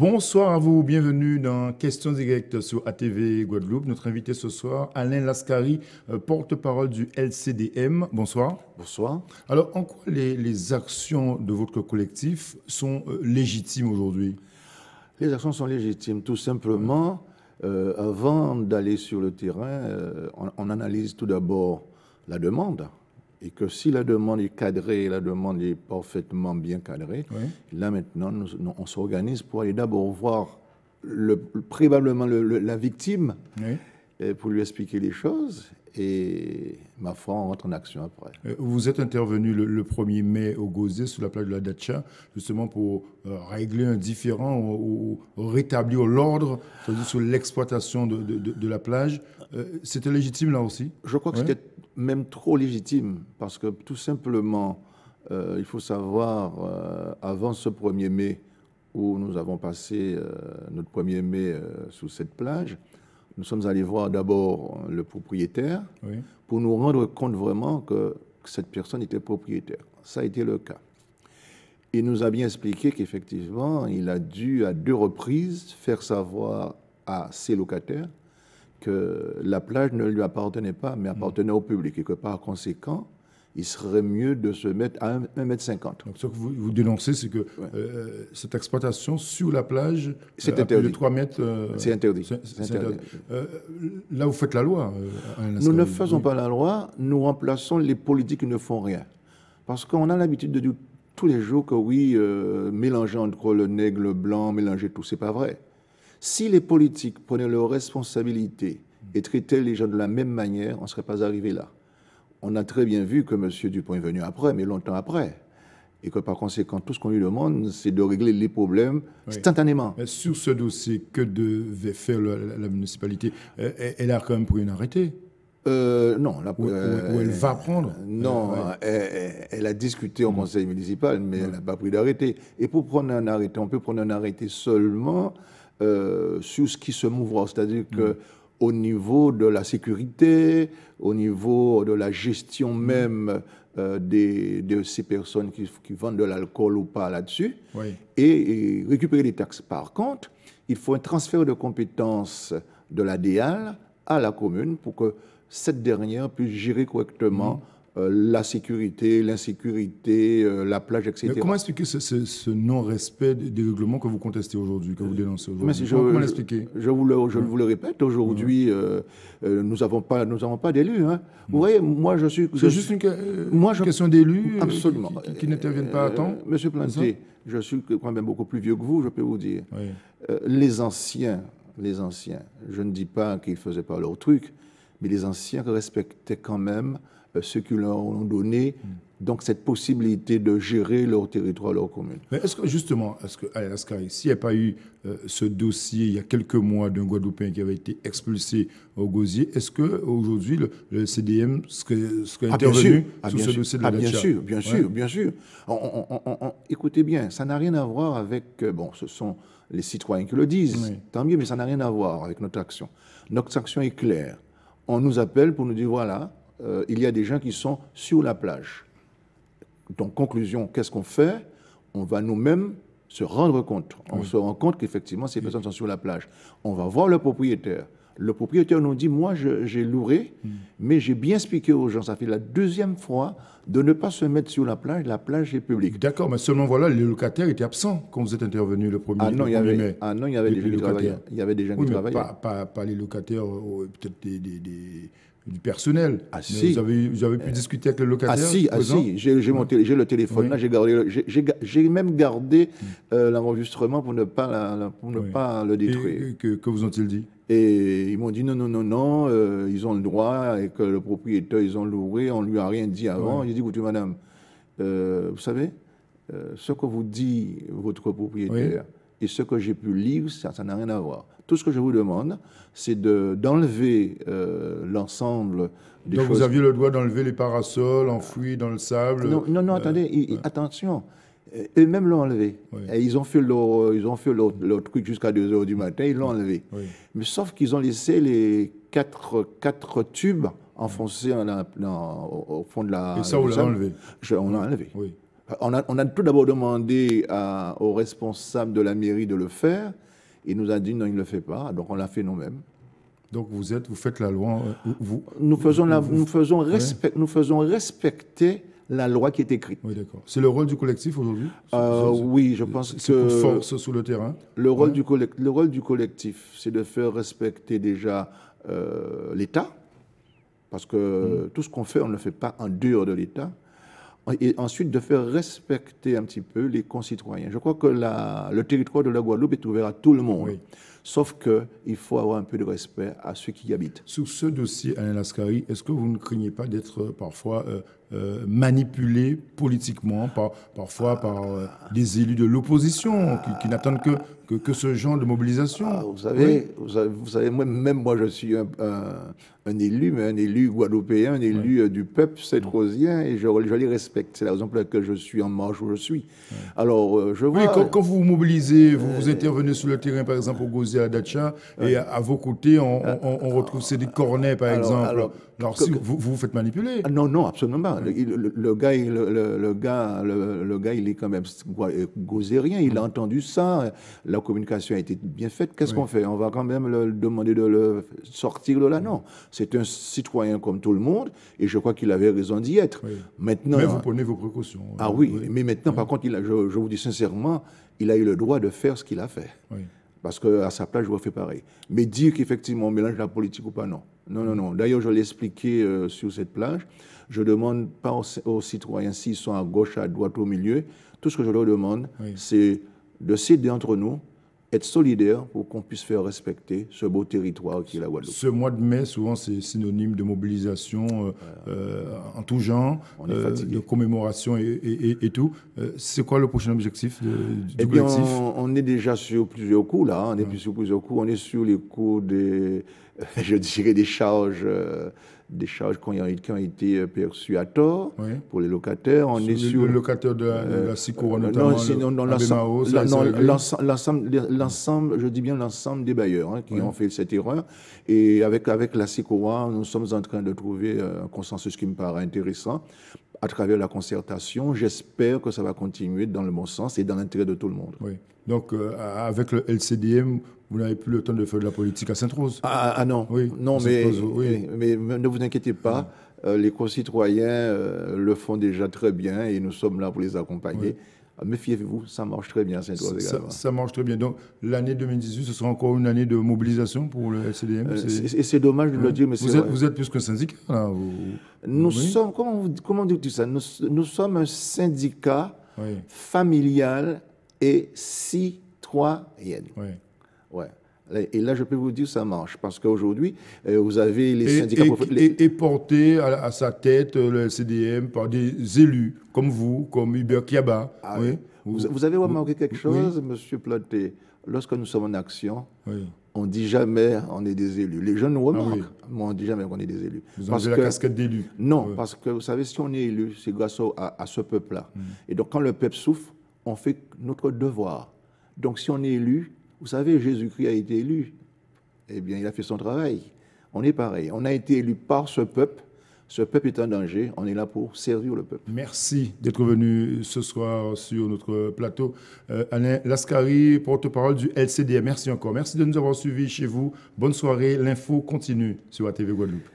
Bonsoir à vous, bienvenue dans Questions directes sur ATV Guadeloupe. Notre invité ce soir, Alain Lascari, porte-parole du LCDM. Bonsoir. Bonsoir. Alors, en quoi les actions de votre collectif sont légitimes aujourd'hui? Les actions sont légitimes, tout simplement. Avant d'aller sur le terrain, on analyse tout d'abord la demande. Et que si la demande est cadrée, la demande est parfaitement bien cadrée, Oui. là maintenant, on s'organise pour aller d'abord voir probablement la victime Oui. pour lui expliquer les choses. Et ma foi, on rentre en action après. Vous êtes intervenu le 1er mai au Gauzé, sur la plage de la Dacha, justement pour régler un différend ou rétablir l'ordre sur l'exploitation de la plage. C'était légitime là aussi? Je crois que c'était même trop légitime, parce que tout simplement, il faut savoir, avant ce 1er mai, où nous avons passé notre 1er mai sous cette plage, nous sommes allés voir d'abord le propriétaire pour nous rendre compte vraiment que cette personne était propriétaire. Ça a été le cas. Il nous a bien expliqué qu'effectivement, il a dû à 2 reprises faire savoir à ses locataires que la plage ne lui appartenait pas, mais appartenait au public, et que par conséquent, il serait mieux de se mettre à 1,50 m. Donc, ce que vous dénoncez, c'est que cette exploitation sur la plage, c'est interdit. De 3 mètres... c'est interdit. Là, vous faites la loi. Nous ne faisons pas la loi, nous remplaçons les politiques qui ne font rien. Parce qu'on a l'habitude de dire tous les jours que oui, mélanger entre le nègre, le blanc, mélanger tout, c'est pas vrai. Si les politiques prenaient leurs responsabilités et traitaient les gens de la même manière, on ne serait pas arrivé là. On a très bien vu que M. Dupont est venu après, mais longtemps après. Et que par conséquent, tout ce qu'on lui demande, c'est de régler les problèmes instantanément. Mais sur ce dossier, que devait faire la municipalité? Elle a quand même pris un arrêté. Non. Ou elle va prendre? Non, elle a discuté au conseil municipal, mais elle n'a pas pris d'arrêté. Et pour prendre un arrêté, on peut prendre un arrêté seulement sur ce qui se mouvra. C'est-à-dire que au niveau de la sécurité, au niveau de la gestion même de ces personnes qui vendent de l'alcool ou pas là-dessus, et récupérer les taxes. Par contre, il faut un transfert de compétences de la DEAL à la commune pour que cette dernière puisse gérer correctement la sécurité, l'insécurité, la plage, etc. Mais comment expliquer ce non-respect des règlements que vous contestez aujourd'hui, que vous dénoncez aujourd'hui? Comment l'expliquer? Je vous le répète, aujourd'hui, nous n'avons pas d'élus. Hein. Vous voyez, moi je suis... C'est juste une question d'élus qui n'interviennent pas à temps? Monsieur Planté, je suis quand même beaucoup plus vieux que vous, je peux vous dire. Les anciens, je ne dis pas qu'ils ne faisaient pas leur truc, mais les anciens respectaient quand même ceux qui leur ont donné donc cette possibilité de gérer leur territoire, leur commune. Mais est-ce que Alain Lascari, s'il n'y a pas eu ce dossier il y a quelques mois d'un Guadeloupéen qui avait été expulsé au Gosier, est-ce qu'aujourd'hui le CDM serait intervenu sur ce dossier de la Dacha? Bien sûr. Écoutez bien, ça n'a rien à voir avec... ce sont les citoyens qui le disent, tant mieux, mais ça n'a rien à voir avec notre action. Notre action est claire. On nous appelle pour nous dire, voilà, il y a des gens qui sont sur la plage. Donc, conclusion, qu'est-ce qu'on fait? On va nous-mêmes se rendre compte. On se rend compte qu'effectivement, ces personnes sont sur la plage. On va voir le propriétaire. Le propriétaire nous dit, moi, j'ai loué, mais j'ai bien expliqué aux gens, ça fait la 2e fois, de ne pas se mettre sur la plage est publique. D'accord, mais seulement voilà, les locataires étaient absents quand vous êtes intervenu le 1er mai. Ah non, il y avait des gens qui travaillaient. Il y avait des gens qui travaillaient. Pas les locataires, peut-être du personnel. Ah si. Vous avez pu discuter avec le locataire? Ah si, j'ai le téléphone là, j'ai même gardé l'enregistrement pour ne pas le détruire. Et que vous ont-ils dit? Et ils m'ont dit non, ils ont le droit, et que le propriétaire, ils ont loué, on ne lui a rien dit avant. J'ai dit, écoutez madame, vous savez, ce que vous dit votre propriétaire et ce que j'ai pu lire, ça n'a rien à voir. Tout ce que je vous demande, c'est d'enlever l'ensemble des choses. Donc vous aviez le droit d'enlever les parasols enfouis dans le sable? Non, attendez, attention. Eux-mêmes l'ont enlevé. Et ils ont fait leur truc jusqu'à 2 h du matin, ils l'ont enlevé. Mais sauf qu'ils ont laissé les 4 tubes enfoncés au fond de la... Et ça, on l'a enlevé? On l'a enlevé. On a tout d'abord demandé aux responsables de la mairie de le faire. Il nous a dit non, il ne le fait pas. Donc on l'a fait nous-mêmes. Donc vous faites la loi. Nous faisons respecter la loi qui est écrite. Oui, d'accord. C'est le rôle du collectif aujourd'hui? Oui, je pense que c'est coup de force sur le terrain. Le rôle du collectif, c'est de faire respecter déjà l'État, parce que tout ce qu'on fait, on ne le fait pas en dehors de l'État. Et ensuite, de faire respecter un petit peu les concitoyens. Je crois que le territoire de la Guadeloupe est ouvert à tout le monde. Oui. Sauf qu'il faut avoir un peu de respect à ceux qui y habitent. Sur ce dossier, Alain Lascari, est-ce que vous ne craignez pas d'être parfois manipulé politiquement, parfois par des élus de l'opposition qui n'attendent que ce genre de mobilisation? Vous savez, moi je suis un élu, mais un élu guadeloupéen, un élu du peuple saint-rosien, et je les respecte. C'est la raison pour laquelle je suis en marche où je suis. Alors, je vois... Oui, quand vous vous mobilisez, vous intervenez sur le terrain, par exemple, au Gosier à Dacha, et à vos côtés, on retrouve Cédric Cornet, par exemple. Alors si vous vous faites manipuler? Non, absolument pas. Le gars, il est quand même gosérien, il a entendu ça, la communication a été bien faite. Qu'est-ce qu'on fait? On va quand même le demander de le sortir de là? Non. C'est un citoyen comme tout le monde, et je crois qu'il avait raison d'y être. Oui. Maintenant, mais vous prenez vos précautions. Ah oui, mais maintenant, par contre, je vous dis sincèrement, il a eu le droit de faire ce qu'il a fait. Oui. Parce qu'à sa place, j'aurais fait pareil. Mais dire qu'effectivement, on mélange la politique ou pas, non. Non. D'ailleurs, je l'ai expliqué sur cette plage. Je ne demande pas aux citoyens s'ils sont à gauche, à droite, au milieu. Tout ce que je leur demande, c'est de s'aider entre nous, être solidaires pour qu'on puisse faire respecter ce beau territoire qui est la Guadeloupe. Ce mois de mai, souvent, c'est synonyme de mobilisation en tout genre, de commémoration et tout. C'est quoi le prochain objectif du collectif? On est déjà sur plusieurs coups, là. On est sur plusieurs coups. On est sur les coups je dirais, des charges qui ont été perçues à tort pour les locataires. On est sur le locataire de la SICORA, notamment l'ensemble, je dis bien l'ensemble des bailleurs qui ont fait cette erreur. Et avec la SICORA, nous sommes en train de trouver un consensus qui me paraît intéressant à travers la concertation. J'espère que ça va continuer dans le bon sens et dans l'intérêt de tout le monde. Oui. Donc, avec le LCDM, vous n'avez plus le temps de faire de la politique à Sainte-Rose? Non. Oui. Non, mais ne vous inquiétez pas. Les concitoyens le font déjà très bien et nous sommes là pour les accompagner. Oui. Méfiez-vous, ça marche très bien à Sainte-Rose également. Ça marche très bien. Donc, l'année 2018, ce sera encore une année de mobilisation pour le LCDM? Et c'est dommage de le dire, mais c'est vrai. Vous êtes plus qu'un syndicat, là, Nous sommes, comment dire tout ça? Nous sommes un syndicat familial et citoyen. Ouais. Et là, je peux vous dire, ça marche. Parce qu'aujourd'hui, vous avez les syndicats... Et porté à sa tête le LCDM par des élus, comme vous, comme Hubert Kiaba. Vous avez remarqué quelque chose, M. Planté? Lorsque nous sommes en action, on ne dit jamais on est des élus. Les gens nous remarquent, mais on ne dit jamais qu'on est des élus. Vous avez la casquette d'élu? Non, parce que vous savez, si on est élu, c'est grâce à ce peuple-là. Et donc, quand le peuple souffre, on fait notre devoir. Donc, si on est élu, vous savez, Jésus-Christ a été élu. Eh bien, il a fait son travail. On est pareil. On a été élu par ce peuple. Ce peuple est en danger. On est là pour servir le peuple. Merci d'être venu ce soir sur notre plateau. Alain Lascari, porte-parole du LCDM. Merci encore. Merci de nous avoir suivis chez vous. Bonne soirée. L'info continue sur ATV Guadeloupe.